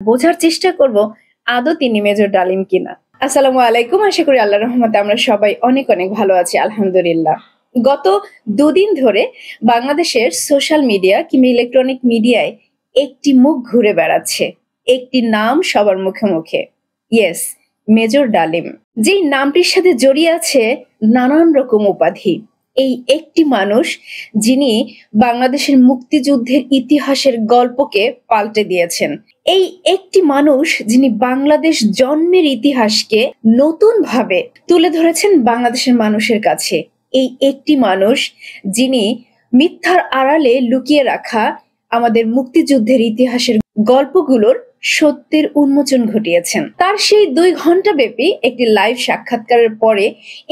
বোঝার চেষ্টা করব আদৌ তিনি মেজর ডালিম কিনা। আসসালামু আলাইকুম, আশা করি আল্লাহর রহমতে আমরা সবাই অনেক অনেক ভালো আছি, আলহামদুলিল্লাহ। গত দুদিন ধরে বাংলাদেশের সোশ্যাল মিডিয়া কিংবা ইলেকট্রনিক মিডিয়ায় একটি মুখ ঘুরে বেড়াচ্ছে, একটি নাম সবার মুখে মুখে, ইয়েস, মেজর ডালিম। যেই নামটির সাথে জড়িয়ে আছে নানান রকম উপাধি। এই একটি মানুষ যিনি বাংলাদেশের মুক্তিযুদ্ধের ইতিহাসের গল্পকে পাল্টে দিয়েছেন। এই একটি মানুষ যিনি বাংলাদেশ জন্মের ইতিহাসকে নতুন ভাবে তুলে ধরেছেন বাংলাদেশের মানুষের কাছে। এই একটি মানুষ যিনি মিথ্যার আড়ালে লুকিয়ে রাখা আমাদের মুক্তিযুদ্ধের ইতিহাসের গল্পগুলোর সত্যের উন্মোচন ঘটিয়েছেন। তার সেই 2 ঘন্টা ব্যাপী একটি লাইভ সাক্ষাৎকারের পরে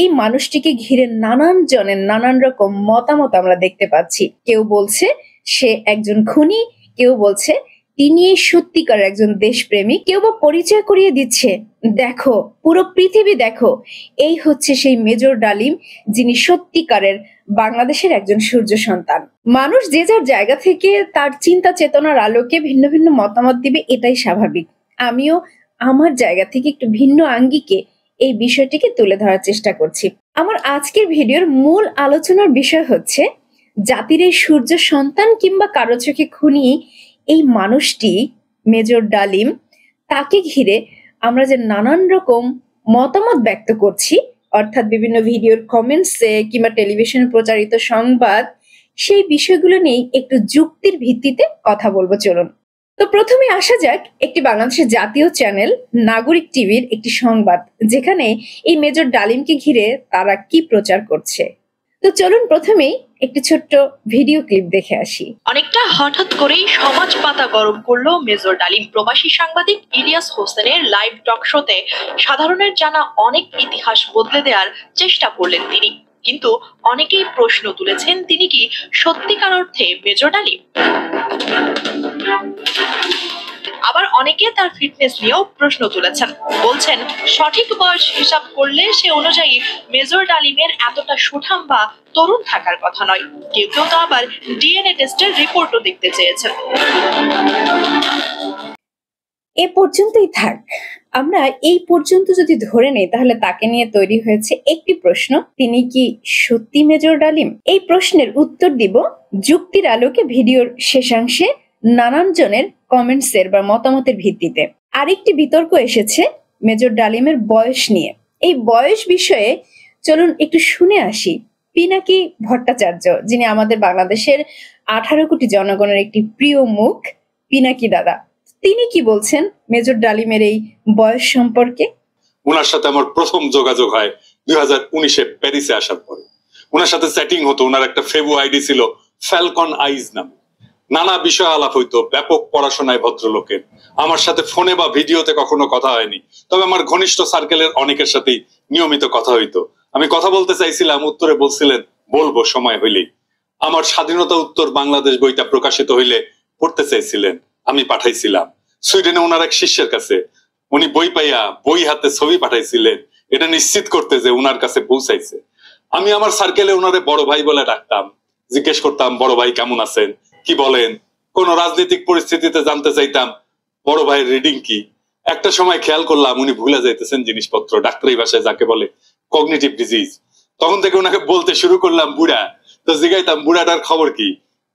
এই মানুষটিকে ঘিরে নানান জনের নানান রকম মতামত আমরা দেখতে পাচ্ছি। কেউ বলছে সে একজন খুনি, কেউ বলছে তিনি সত্যিকার একজন দেশপ্রেমিক, কেউ বা পরিচয় করিয়ে দিচ্ছে, দেখো পুরো পৃথিবী দেখো, এই হচ্ছে সেই মেজর ডালিম যিনি সত্যিকারের বাংলাদেশের একজন সূর্য সন্তান। মানুষ যে যার জায়গা থেকে তার চিন্তা চেতনার আলোকে ভিন্ন ভিন্ন মতামত দিবে, এটাই স্বাভাবিক। আমিও আমার জায়গা থেকে একটু ভিন্ন আঙ্গিকে এই বিষয়টিকে তুলে ধরার চেষ্টা করছি। আমার আজকের ভিডিওর মূল আলোচনার বিষয় হচ্ছে জাতির এই সূর্য সন্তান কিংবা কারো চোখে খুনি এই মানুষটি মেজর ডালিম, তাকে ঘিরে আমরা যে নানান রকম মতামত ব্যক্ত করছি, অর্থাৎ বিভিন্ন ভিডিওর কমেন্টসে কিংবা টেলিভিশনে প্রচারিত সংবাদ, সেই বিষয়গুলো নিয়ে একটু যুক্তির ভিত্তিতে কথা বলবো। চলুন তো প্রথমে আসা যাক একটি বাংলাদেশের জাতীয় চ্যানেল নাগরিক টিভির একটি সংবাদ, যেখানে এই মেজর ডালিমকে ঘিরে তারা কি প্রচার করছে। তো চলুন প্রথমেই একটি ছোট্ট ভিডিও ক্লিপ দেখে আসি। অনেকটা হঠাৎ করেই সমাজ পাতা গরম করলো মেজর ডালিম। প্রবাসী সাংবাদিক ইলিয়াস হোসেনের লাইভ টক শোতে সাধারণের জানা অনেক ইতিহাস বদলে দেওয়ার চেষ্টা করলেন তিনি, কিন্তু অনেকেই প্রশ্ন তুলেছেন তিনি কি সত্যিকার অর্থে মেজর ডালিম। আবার অনেকে তার ফিটনেস নিয়েও প্রশ্ন তুলেছেন, বলছেন সঠিক বয়স হিসাব করলে সে অনুযায়ী মেজর ডালিমের এতটা সুঠাম বা তরুণ থাকার কথা নয়। কেউ কেউ তো আবার ডিএনএ টেস্টের রিপোর্টও দেখতে চেয়েছেন। এ পর্যন্তই থাক। আমরা এই পর্যন্ত যদি ধরে নেই, তাহলে তাকে নিয়ে তৈরি হয়েছে একটি প্রশ্ন, তিনি কি সত্যি মেজর ডালিম? এই প্রশ্নের উত্তর দিব যুক্তির আলোকে ভিডিওর শেষাংশে নানান জনের কমেন্টসের বা মতামতের ভিত্তিতে। আরেকটি বিতর্ক এসেছে মেজর ডালিমের বয়স নিয়ে। এই বয়স বিষয়ে চলুন একটু শুনে আসি পিনাকি ভট্টাচার্য, যিনি আমাদের বাংলাদেশের 18 কোটি জনগণের একটি প্রিয় মুখ, পিনাকি দাদা, তিনি কি বলছেন মেজর ডালিমের এই বয়স সম্পর্কে। ওনার সাথে আমার প্রথম যোগাযোগ হয় 2019-এ প্যারিসে আসার পরে। ওনার সাথে সেটিং হতো, ওনার একটা ফেবু আইডি ছিল ফ্যালকন আইজ নামে। নানা বিষয় আলাপ হইতো, ব্যাপক পড়াশোনায় ভদ্রলোকের। আমার সাথে ফোনে বা ভিডিওতে কখনো কথা হয়নি, তবে আমার ঘনিষ্ঠ সার্কেলের অনেকের সাথেই নিয়মিত কথা হইতো। আমি কথা বলতে চাইছিলাম, উত্তরে বলছিলেন বলবো সময় হইলেই। আমার স্বাধীনতা উত্তর বাংলাদেশ বইটা প্রকাশিত হইলে পড়তে চাইছিলেন, আমি পাঠাইছিলাম সুইডেনে ওনার এক শিষ্যের কাছে। উনি বই পাইয়া বই হাতে ছবি পাঠাইছিলেন, এটা নিশ্চিত করতে যে উনার কাছে পৌঁছাইছে। আমি আমার সার্কেলে ওনারে বড় ভাই বলে ডাকতাম, জিজ্ঞেস করতাম বড় ভাই কেমন আছেন, কি বলেন। কোন রাজনৈতিক পরিস্থিতিতে জানতে চাইতাম বড় ভাইয়ের রিডিং কি। একটা সময় খেয়াল করলাম উনি ভুলে যাইতেছেন জিনিসপত্র, ডাক্তারি ভাষায় যাকে বলে কগনিটিভ ডিজিজ। তখন থেকে ওনাকে বলতে শুরু করলাম বুড়া। তো জিগাইতাম বুড়াটার খবর কি।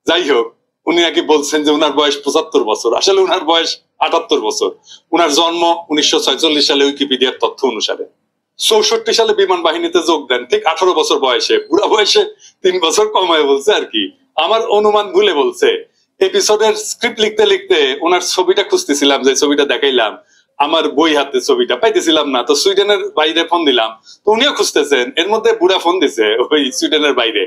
যাই হোক, উনি নাকি বলছেন যে উনার বয়স 75 বছর, আসলে উনার বয়স 78 বছর। উনার জন্ম 1946 সালে উইকিপিডিয়ার তথ্য অনুসারে। 64 সালে বিমান বাহিনীতে যোগ দেন, ঠিক 18 বছর বয়সে। বুড়া বয়সে 3 বছর কমায় বলছে আর কি, আমার অনুমান ভুলে বলছে। এপিসোডের স্ক্রিপ্ট লিখতে লিখতে ওনার ছবিটা খুঁজতেছিলাম, যে ছবিটা দেখাইলাম, আমার বই হাতে ছবিটা পাইতেছিলাম না। তো সুইডেনের বাইরে ফোন দিলাম, তো উনিও খুঁজতেছেন। এর মধ্যে বুড়া ফোন দিছে ওই সুইডেনের বাইরে।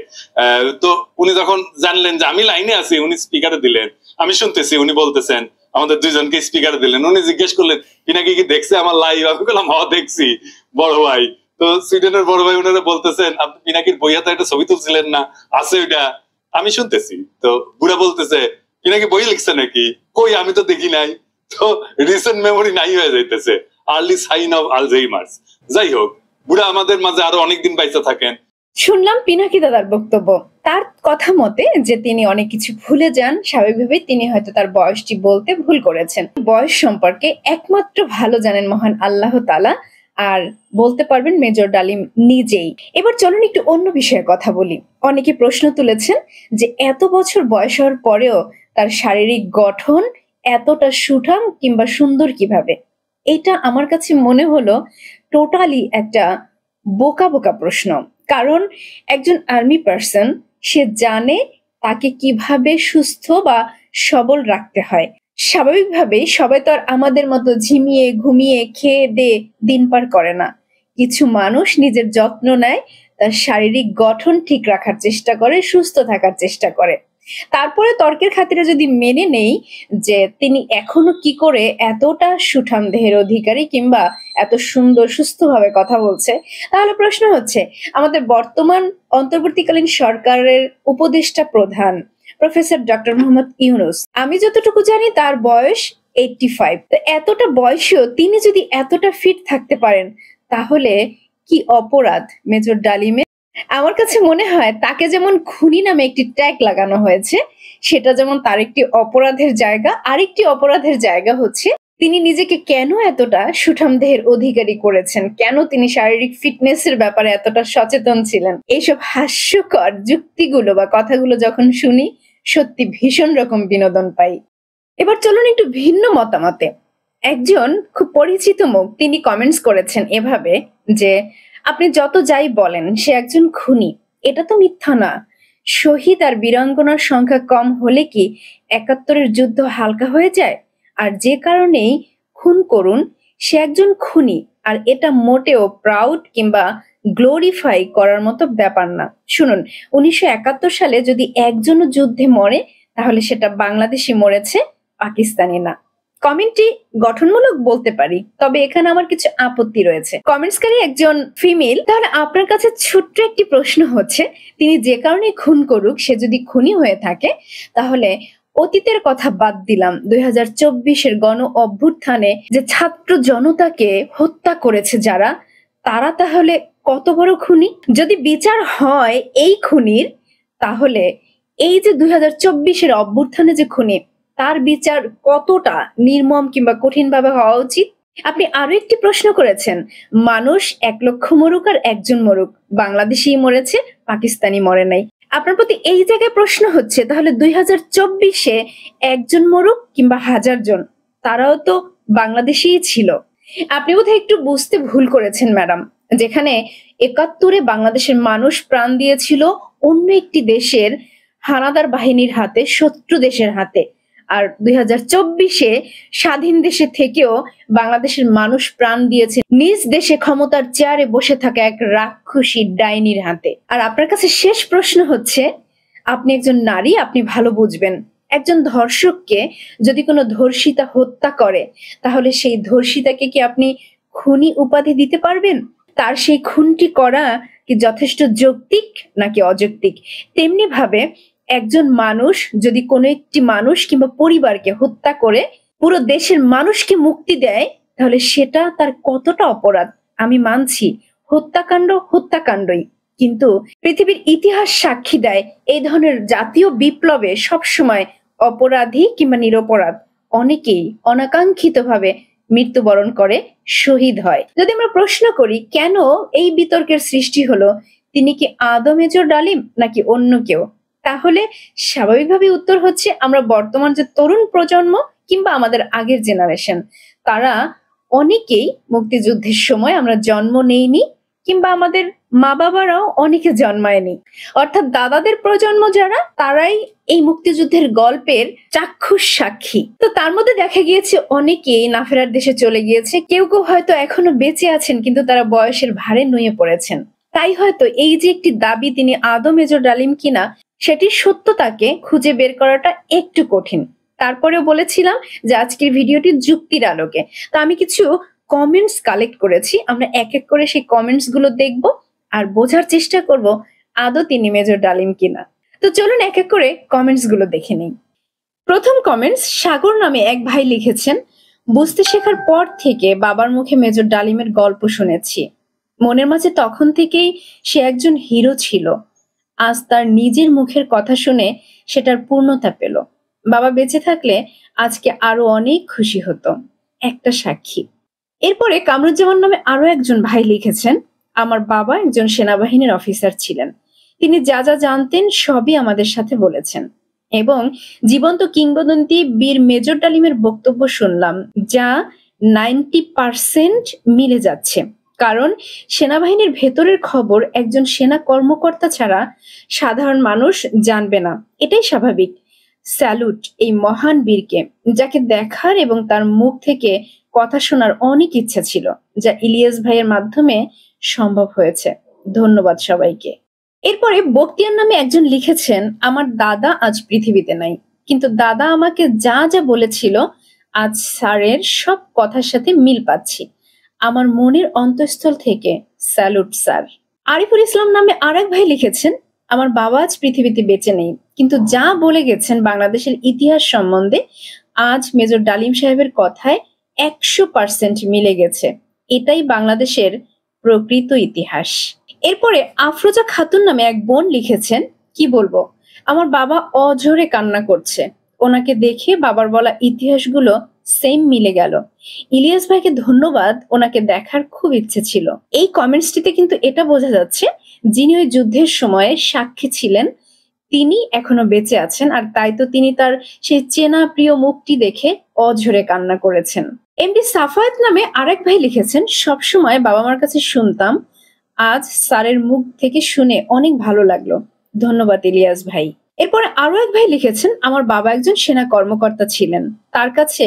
তো উনি যখন জানলেন যে আমি লাইনে আছি, উনি স্পিকারে দিলেন, আমি শুনতেছি। উনি বলতেছেন, আমাদের দুইজনকে স্পিকারে দিলেন। উনি জিজ্ঞেস করলেন পিনাকি কি দেখছে আমার লাইভ? আমি বললাম হ দেখছি বড় ভাই। তো সুইডেনের বড় ভাই ওনারা বলতেছেন, আপনি পিনাকির বই হাতে একটা ছবি তুলছিলেন না, আছে ওইটা? আমি শুনতেছি। তো বুড়া বলতেছে পিনাকি বই লিখছে নাকি? কই, আমি তো দেখি নাই। তো রিসেন্ট মেমোরি নাই হয়ে যাইতেছে, আর্লি সাইন অফ আলঝেইমার্স। যাই হোক, বুড়া আমাদের মাঝে আরো অনেকদিন বাইচা থাকেন। শুনলাম পিনাকি দাদার বক্তব্য। তার কথা মতে যে তিনি অনেক কিছু ভুলে যান, স্বাভাবিকভাবেই তিনি হয়তো তার বয়সটি বলতে ভুল করেছেন। বয়স সম্পর্কে একমাত্র ভালো জানেন মহান আল্লাহ তাআলা, আর বলতে পারবেন মেজর ডালিম নিজেই। এবার চলুন একটু অন্য বিষয়ে কথা বলি। অনেকে প্রশ্ন তুলেছেন যে এত বছর বয়স হওয়ার পরেও তার শারীরিক গঠন এতটা সুঠাম কিংবা সুন্দর কিভাবে? এটা আমার কাছে মনে হলো টোটালি একটা বোকা বোকা প্রশ্ন। কারণ একজন আর্মি পার্সন সে জানে তাকে কিভাবে সুস্থ বা সবল রাখতে হয়। স্বাভাবিকভাবেই সবাই তো আর আমাদের মতো ঝিমিয়ে ঘুমিয়ে খেয়ে দিয়ে দিন পার করে না। কিছু মানুষ নিজের যত্ন নেয়, তার শারীরিক গঠন ঠিক রাখার চেষ্টা করে, সুস্থ থাকার চেষ্টা করে। তারপরে তর্কের খাতিরে যদি মেনে নেই যে তিনি এখনো কি করে এতটা সুঠাম দেহের অধিকারী কিংবা এত সুন্দর সুস্থভাবে কথা বলছে, তাহলে প্রশ্ন হচ্ছে আমাদের বর্তমান অন্তর্বর্তীকালীন সরকারের উপদেষ্টা প্রধান প্রফেসর ডক্টর মোহাম্মদ ইউনূস, আমি যতটুকু জানি তার বয়স 85। তো এতটা বয়সেও তিনি যদি এতটা ফিট থাকতে পারেন, তাহলে কি অপরাধ মেজর ডালিমের? আমার কাছে মনে হয় তাকে যেমন খুনি নামে একটি ট্যাগ লাগানো হয়েছে, সেটা যেমন তার একটি অপরাধের জায়গা, আরেকটি অপরাধের জায়গা হচ্ছে তিনি নিজেকে কেন এতটা সুঠাম দেহের অধিকারী করেছেন, কেন তিনি শারীরিক ফিটনেসের ব্যাপারে এতটা সচেতন ছিলেন। এইসব হাস্যকর যুক্তিগুলো বা কথাগুলো যখন শুনি, সত্যি ভীষণ রকম বিনোদন পাই। এবার চলুন একটু ভিন্ন মতামতে। একজন খুব পরিচিত মুখ তিনি কমেন্টস করেছেন এভাবে যে আপনি যত যাই বলেন সে একজন খুনি, এটা তো মিথ্যা না। শহীদ আর বীরাঙ্গনার সংখ্যা কম হলে কি ৭১-এর যুদ্ধ হালকা হয়ে যায়? আর যে কারণেই খুন করুন সে একজন খুনি, আর এটা মোটেও প্রাউড কিংবা গ্লোরিফাই করার মতো ব্যাপার না। শুনুন, ১৯৭১ সালে যদি একজনও যুদ্ধে মরে, তাহলে সেটা বাংলাদেশি মরেছে, পাকিস্তানি না। কমেন্টটি গঠনমূলক বলতে পারি, তবে এখানে আমার কিছু আপত্তি রয়েছে। কমেন্টসকারী একজন ফিমেল, তাহলে আপনার কাছে ছোট্ট একটি প্রশ্ন হচ্ছে তিনি যে কারণে খুন করুক, সে যদি খুনি হয়ে থাকে, তাহলে অতীতের কথা বাদ দিলাম, ২০২৪-এর গণ অভ্যুত্থানে যে ছাত্র জনতাকে হত্যা করেছে যারা, তারা তাহলে কত বড় খুনি? যদি বিচার হয় এই খুনির, তাহলে এই যে ২০২৪-এর অভ্যুত্থানে যে খুনি, তার বিচার কতটা নির্মম কিংবা কঠিন ভাবে হওয়া উচিত? আপনি আরো একটি প্রশ্ন করেছেন, মানুষ ১ লক্ষ মরুক আর একজন মরুক, বাংলাদেশি মরেছে, পাকিস্তানি মরে নাই। আপনার প্রতি এই জায়গায় প্রশ্ন হচ্ছে তাহলে ২০২৪-এ একজন মরুক কিংবা ১০০০ জন, তারাও তো বাংলাদেশিই ছিল। আপনি বোধহয় একটু বুঝতে ভুল করেছেন ম্যাডাম। যেখানে ৭১-এ বাংলাদেশের মানুষ প্রাণ দিয়েছিল অন্য একটি দেশের হানাদার বাহিনীর হাতে, শত্রু দেশের হাতে, আর ২০২৪-এ স্বাধীন দেশে থেকেও বাংলাদেশের মানুষ প্রাণ দিয়েছে নিজ দেশে ক্ষমতার চেয়ারে বসে থাকা এক রাক্ষসী ডাইনির হাতে। আর আপনার কাছে শেষ প্রশ্ন হচ্ছে, আপনি একজন নারী, আপনি ভালো বুঝবেন, একজন ধর্ষককে যদি কোনো ধর্ষিতা হত্যা করে, তাহলে সেই ধর্ষিতাকে কি আপনি খুনি উপাধি দিতে পারবেন? তার সেই খুনটি করা কি যথেষ্ট যৌক্তিক নাকি অযৌক্তিক? তেমনি ভাবে একজন মানুষ যদি কোনো একটি মানুষ কিংবা পরিবারকে হত্যা করে পুরো দেশের মানুষকে মুক্তি দেয়, তাহলে সেটা তার কতটা অপরাধ? আমি মানছি হত্যাকাণ্ড হত্যাকাণ্ডই, কিন্তু পৃথিবীর ইতিহাস সাক্ষী দেয় এই ধরনের জাতীয় বিপ্লবে সবসময় অপরাধী কিংবা নিরপরাধ অনেকেই অনাকাঙ্ক্ষিতভাবে মৃত্যুবরণ করে, শহীদ হয়। যদি আমরা প্রশ্ন করি কেন এই বিতর্কের সৃষ্টি হলো, তিনি কি আদৌ মেজর ডালিম নাকি অন্য কেউ, তাহলে স্বাভাবিকভাবে উত্তর হচ্ছে আমরা বর্তমান যে তরুণ প্রজন্ম কিংবা আমাদের আগের জেনারেশন, তারা অনেকেই মুক্তিযুদ্ধের সময় আমরা জন্ম নেইনি কিংবা আমাদের মা বাবারাও অনেকে জন্মায়নি, অর্থাৎ দাদাদের প্রজন্ম যারা, তারাই এই মুক্তিযুদ্ধের গল্পের চাক্ষুষ সাক্ষী। তো তার মধ্যে দেখা গিয়েছে অনেকেই না ফেরার দেশে চলে গিয়েছে, কেউ কেউ হয়তো এখনো বেঁচে আছেন কিন্তু তারা বয়সের ভারে নুয়ে পড়েছেন। তাই হয়তো এই যে একটি দাবি তিনি আদৌ মেজর ডালিম কিনা, সেটির সত্যতাকে খুঁজে বের করাটা একটু কঠিন। তারপরেও বলেছিলাম যে আজকের ভিডিওটি যুক্তির আলোকে। তো আমি কিছু কমেন্টস কালেক্ট করেছি, আমরা এক এক করে সেই কমেন্টস গুলো দেখবো আর বোঝার চেষ্টা করব আদৌ তিনি মেজর ডালিম কিনা। তো চলুন এক এক করে কমেন্টস গুলো দেখে নিই। প্রথম কমেন্টস সাগর নামে এক ভাই লিখেছেন, বুঝতে শেখার পর থেকে বাবার মুখে মেজর ডালিমের গল্প শুনেছি, মনের মাঝে তখন থেকেই সে একজন হিরো ছিল। আজ তার নিজের মুখের কথা শুনে সেটার পূর্ণতা পেল। বাবা বেঁচে থাকলে আজকে আরো অনেক খুশি হতো। একটা সাক্ষী। এরপরে কামরুজ্জামান নামে আরো একজন ভাই লিখেছেন, আমার বাবা একজন সেনাবাহিনীর অফিসার ছিলেন। তিনি যা যা জানতেন সবই আমাদের সাথে বলেছেন এবং জীবন্ত কিংবদন্তি বীর মেজর ডালিমের বক্তব্য শুনলাম, যা 90% মিলে যাচ্ছে। কারণ সেনাবাহিনীর ভেতরের খবর একজন সেনা কর্মকর্তা ছাড়া সাধারণ মানুষ জানবে না, এটাই স্বাভাবিক। স্যালুট এই মহান বীরকে, যাকে দেখার এবং তার মুখ থেকে কথা শোনার অনেক ইচ্ছা ছিল, যা ইলিয়াস ভাইয়ের মাধ্যমে সম্ভব হয়েছে। ধন্যবাদ সবাইকে। এরপরে বক্তিয়ার নামে একজন লিখেছেন, আমার দাদা আজ পৃথিবীতে নাই, কিন্তু দাদা আমাকে যা যা বলেছিল আজ স্যারের সব কথার সাথে মিল পাচ্ছি। আমার মনের অন্তঃস্থল থেকে স্যালুট স্যার। আরিফুল ইসলাম নামে আর এক ভাই লিখেছেন, আমার বাবা আজ পৃথিবীতে বেঁচে নেই, কিন্তু যা বলে গেছেন বাংলাদেশের ইতিহাস সম্বন্ধে আজ মেজর ডালিম সাহেবের কথায় 100% মিলে গেছে। এটাই বাংলাদেশের প্রকৃত ইতিহাস। এরপরে আফরোজা খাতুন নামে এক বোন লিখেছেন, কি বলবো, আমার বাবা অঝরে কান্না করছে। ওনাকে দেখে বাবার বলা ইতিহাসগুলো সেম মিলে গেল। ইলিয়াস ভাইকে ধন্যবাদ, ওনাকে দেখার খুব ইচ্ছে ছিল। এই কমেন্টসটিতে কিন্তু এটা বোঝা যাচ্ছে যিনি ওই যুদ্ধের সময়ে সাক্ষী ছিলেন তিনি এখনো বেঁচে আছেন, আর তাই তো তিনি তার সেই চেনা প্রিয় মুখটি দেখে অঝরে কান্না করেছেন। এমডি সাফায়েত নামে আরেক ভাই লিখেছেন, সবসময় বাবা মার কাছে শুনতাম, আজ স্যারের মুখ থেকে শুনে অনেক ভালো লাগলো। ধন্যবাদ ইলিয়াস ভাই। এরপরে আরো এক ভাই লিখেছেন, আমার বাবা একজন সেনা কর্মকর্তা ছিলেন, তার কাছে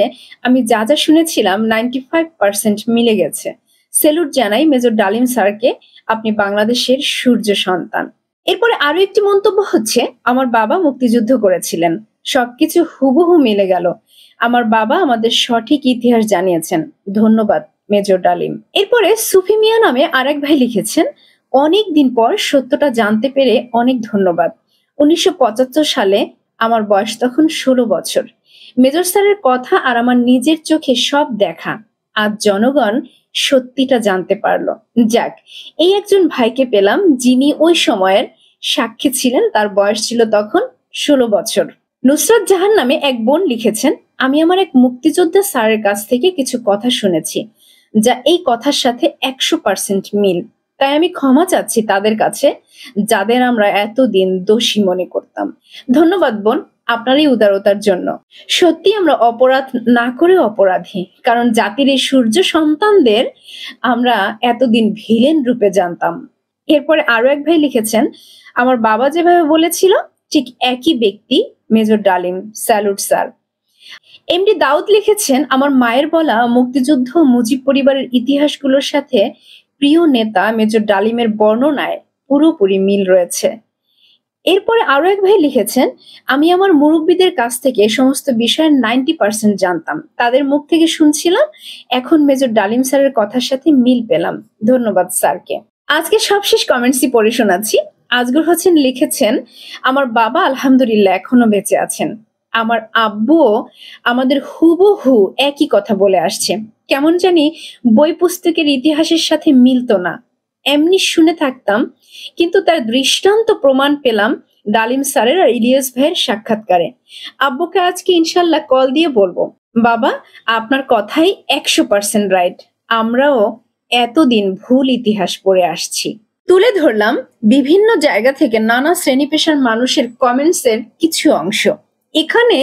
আমি যা যা শুনেছিলাম 95% মিলে গেছে। সেলুট জানাই মেজর ডালিম স্যারকে, আপনি বাংলাদেশের সূর্য সন্তান। এরপরে আরো একটি মন্তব্য হচ্ছে, আমার বাবা মুক্তিযুদ্ধ করেছিলেন, সবকিছু হুবহু মিলে গেল। আমার বাবা আমাদের সঠিক ইতিহাস জানিয়েছেন। ধন্যবাদ মেজর ডালিম। এরপরে সুফি মিয়া নামে আরেক ভাই লিখেছেন, অনেক দিন পর সত্যটা জানতে পেরে অনেক ধন্যবাদ। 1975 সালে আমার বয়স তখন 16 বছর। মেজর স্যারের কথা আর আমার নিজের চোখে সব দেখা, আজ জনগণ সত্যিটা জানতে পারলো। যাক, এই একজন ভাইকে পেলাম যিনি ওই সময়ের সাক্ষী ছিলেন, তার বয়স ছিল তখন 16 বছর। নুসরাত জাহান নামে এক বোন লিখেছেন, আমি আমার এক মুক্তিযোদ্ধা স্যারের কাছ থেকে কিছু কথা শুনেছি যা এই কথার সাথে 100% মিল। তাই আমি ক্ষমা চাচ্ছি তাদের কাছে যাদের আমরা এতদিন দোষী মনে করতাম। ধন্যবাদ বোন আপনার এই উদারতার জন্য। সত্যি আমরা অপরাধ না করে অপরাধী, কারণ জাতির এই সূর্য সন্তানদের আমরা এতদিন ভিলেন রূপে জানতাম। এরপরে আরো এক ভাই লিখেছেন, আমার বাবা যেভাবে বলেছিল ঠিক একই ব্যক্তি মেজর ডালিম, স্যালুট স্যার। এমডি দাউদ লিখেছেন, আমার মায়ের বলা মুক্তিযুদ্ধ মুজিব পরিবারের ইতিহাসগুলোর সাথে প্রিয় নেতা মেজর ডালিমের বর্ণনায় পুরোপুরি মিল রয়েছে। এরপরে আরো এক ভাই লিখেছেন, আমি আমার মুরব্বীদের কাছ থেকে সমস্ত বিষয়ের 90% জানতাম, তাদের মুখ থেকে শুনছিলাম, এখন মেজর ডালিম স্যারের কথার সাথে মিল পেলাম। ধন্যবাদ স্যারকে। আজকে সবশেষ কমেন্টসই পড়ে শোনাচ্ছি। আজগর হোসেন লিখেছেন, আমার বাবা আলহামদুলিল্লাহ এখনো বেঁচে আছেন। আমার আব্বুও আমাদের হুবহু একই কথা বলে আসছে। কেমন জানি বই পুস্তকের ইতিহাসের সাথে মিলতো না, এমনি শুনে থাকতাম, কিন্তু তার দৃষ্টান্ত প্রমাণ পেলাম ডালিম স্যারের আর ইলিয়াস ভাইয়ের সাক্ষাৎকারে। আব্বুকে আজকে ইনশাল্লাহ কল দিয়ে বলবো, বাবা আপনার কথাই 100% রাইট, আমরাও এতদিন ভুল ইতিহাস পড়ে আসছি। তুলে ধরলাম বিভিন্ন জায়গা থেকে নানা শ্রেণী পেশার মানুষের কমেন্টসের কিছু অংশ। এখানে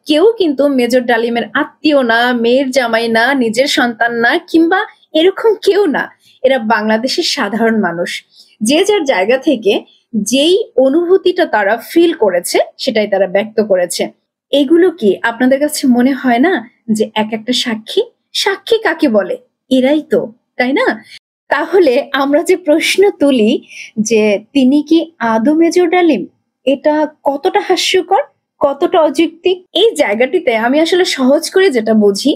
কেউ কিন্তু মেজর ডালিমের আত্মীয় না, মেয়ের জামাই না, নিজের সন্তান না, কিংবা এরকম কেউ না। এরা বাংলাদেশের সাধারণ মানুষ, যে যার জায়গা থেকে যেই অনুভূতিটা তারা ফিল করেছে সেটাই তারা ব্যক্ত করেছে। এগুলো কি আপনাদের কাছে মনে হয় না যে এক একটা সাক্ষী? সাক্ষী কাকে বলে? এরাই তো, তাই না? তাহলে আমরা যে প্রশ্ন তুলি যে তিনি কি আদৌ মেজর ডালিম, এটা কতটা হাস্যকর, কতটা অযৌক্তিক। এই জায়গাটিতে আমি আসলে সহজ করে যেটা বুঝি,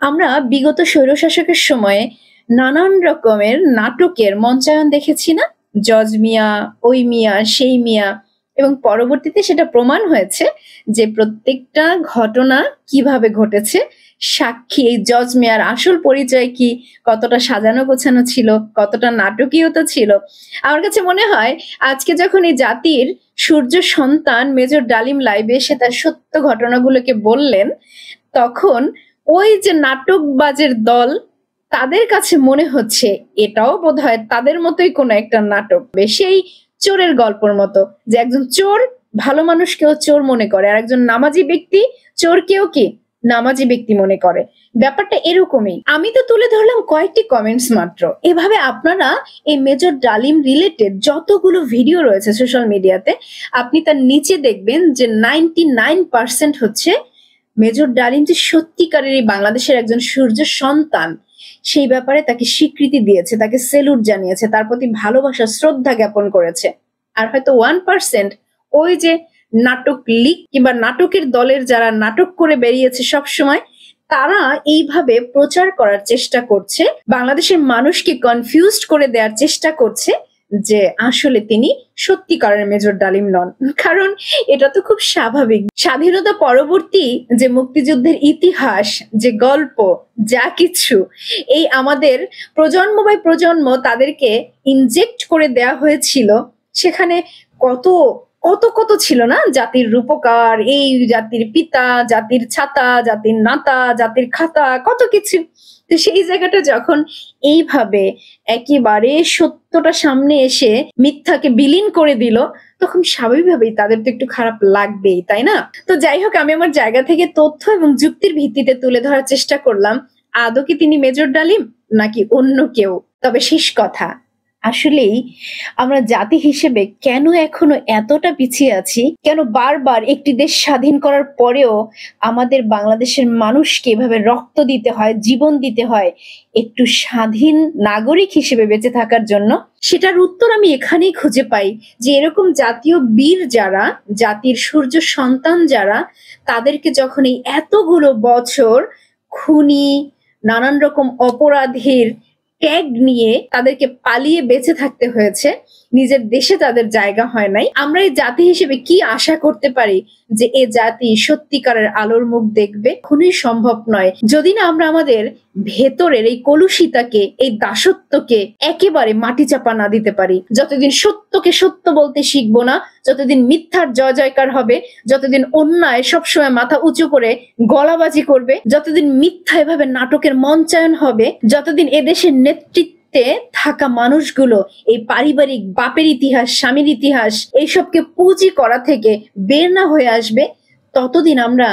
আমরা বিগত স্বৈরশাসকের সময়ে নানান রকমের নাটকের মঞ্চায়ন দেখেছি না, জজ মিয়া, ওই মিয়া, সেই মিয়া, এবং পরবর্তীতে সেটা প্রমাণ হয়েছে যে প্রত্যেকটা ঘটনা কিভাবে ঘটেছে সাক্ষী এই জজ মিয়ার আসল পরিচয় কি, কতটা সাজানো গোছানো ছিল, কতটা নাটকীয়তা ছিল। আমার কাছে মনে হয় আজকে যখন এই জাতির সূর্য সন্তান মেজর ডালিম লাইভে এসে তার সত্য ঘটনাগুলোকে বললেন, তখন ওই যে নাটকবাজের দল তাদের কাছে মনে হচ্ছে এটাও বোধহয় তাদের মতোই কোনো একটা নাটক, সেই চোরের গল্পর মতো, যে একজন চোর ভালো মানুষকেও চোর মনে করে, আর একজন নামাজি ব্যক্তি চোরকেও কি নামাজি ব্যক্তি মনে করে। ব্যাপারটা এরকমই। আমি তো তুলে ধরলাম কয়েকটি কমেন্টস মাত্র। এভাবে আপনারা এই মেজর ডালিম রিলেটেড যতগুলো ভিডিও রয়েছে সোশ্যাল মিডিয়াতে, আপনি তার নিচে দেখবেন যে 99% হচ্ছে মেজর ডালিম যে সত্যিকারেরই বাংলাদেশের একজন সূর্য সন্তান, সেই ব্যাপারে তাকে স্বীকৃতি দিয়েছে, তাকে সেলুট জানিয়েছে, তার প্রতি ভালোবাসা শ্রদ্ধা জ্ঞাপন করেছে। আর হয়তো 1% ওই যে নাটক লিগ কিংবা নাটকের দলের যারা নাটক করে বেরিয়েছে সব সময়, তারা এইভাবে প্রচার করার চেষ্টা করছে, বাংলাদেশের মানুষকে কনফিউজড করে দেওয়ার চেষ্টা করছে যে আসলে তিনি সত্যিকারের মেজর ডালিম নন। কারণ এটা তো খুব স্বাভাবিক, স্বাধীনতা পরবর্তী যে মুক্তিযুদ্ধের ইতিহাস, যে গল্প, যা কিছু এই আমাদের প্রজন্ম বাই প্রজন্ম তাদেরকে ইনজেক্ট করে দেয়া হয়েছিল, সেখানে কত কত কত ছিল না, জাতির রূপকার, এই জাতির পিতা, জাতির ছাতা, জাতির নাতা, জাতির খাতা, কত কিছু। তো সেই জায়গাটা যখন এইভাবে একেবারে সত্যটা সামনে এসে মিথ্যাকে বিলীন করে দিল, তখন স্বাভাবিকভাবেই তাদের তো একটু খারাপ লাগবেই, তাই না? তো যাই হোক, আমি আমার জায়গা থেকে তথ্য এবং যুক্তির ভিত্তিতে তুলে ধরার চেষ্টা করলাম আদৌ কি তিনি মেজর ডালিম নাকি অন্য কেউ। তবে শেষ কথা, আসলেই আমরা জাতি হিসেবে কেন এখনো এতটা পিছিয়ে আছি, কেন বারবার একটি দেশ স্বাধীন করার পরেও আমাদের বাংলাদেশের মানুষকে এভাবে রক্ত দিতে হয়, জীবন দিতে হয় একটু স্বাধীন নাগরিক হিসেবে বেঁচে থাকার জন্য, সেটার উত্তর আমি এখানেই খুঁজে পাই যে এরকম জাতীয় বীর যারা, জাতির সূর্য সন্তান যারা, তাদেরকে যখন এই এতগুলো বছর খুনি, নানান রকম অপরাধীর ট্যাগ নিয়ে তাদেরকে পালিয়ে বেঁচে থাকতে হয়েছে, নিজের দেশে তাদের জায়গা হয় নাই, আমরা এই জাতি হিসেবে কি আশা করতে পারি যে এ জাতি সত্যিকারের আলোর মুখ দেখবে? কোনোই সম্ভব নয় যদি না আমরা আমাদের ভেতরের এই কলুষিতাকে, এই দাসত্বকে একেবারে মাটি চাপা না দিতে পারি। যতদিন সত্যকে সত্য বলতে শিখবো না, যতদিন মিথ্যার জয় জয়কার হবে, যতদিন অন্যায় সবসময় মাথা উঁচু করে গলাবাজি করবে, যতদিন মিথ্যা এভাবে নাটকের মঞ্চায়ন হবে, যতদিন এদেশের নেতৃত্বে থাকা মানুষগুলো এই পারিবারিক বাপের ইতিহাস, স্বামীর ইতিহাস এইসবকে পুঁজি করা থেকে বের না হয়ে আসবে, ততদিন আমরা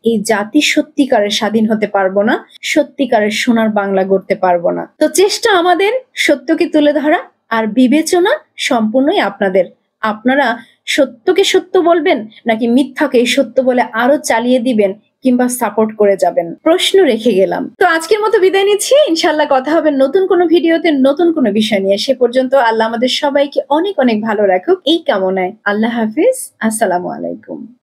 এই জাতি সত্যিকারের স্বাধীন হতে পারবো না, সত্যিকারের সোনার বাংলা গড়তে পারবো না। তো চেষ্টা আমাদের সত্যকে তুলে ধরা, আর বিবেচনা সম্পূর্ণই আপনাদের। আপনারা সত্যকে সত্য বলবেন নাকি মিথ্যাকে সত্য বলে আরো চালিয়ে দিবেন কিংবা সাপোর্ট করে যাবেন, প্রশ্ন রেখে গেলাম। তো আজকের মতো বিদায় নিচ্ছি, ইনশাআল্লাহ কথা হবে নতুন কোনো ভিডিওতে, নতুন কোনো বিষয় নিয়ে। সে পর্যন্ত আল্লাহ আমাদের সবাইকে অনেক অনেক ভালো রাখুক এই কামনায়। আল্লাহ হাফিজ, আসসালামু আলাইকুম।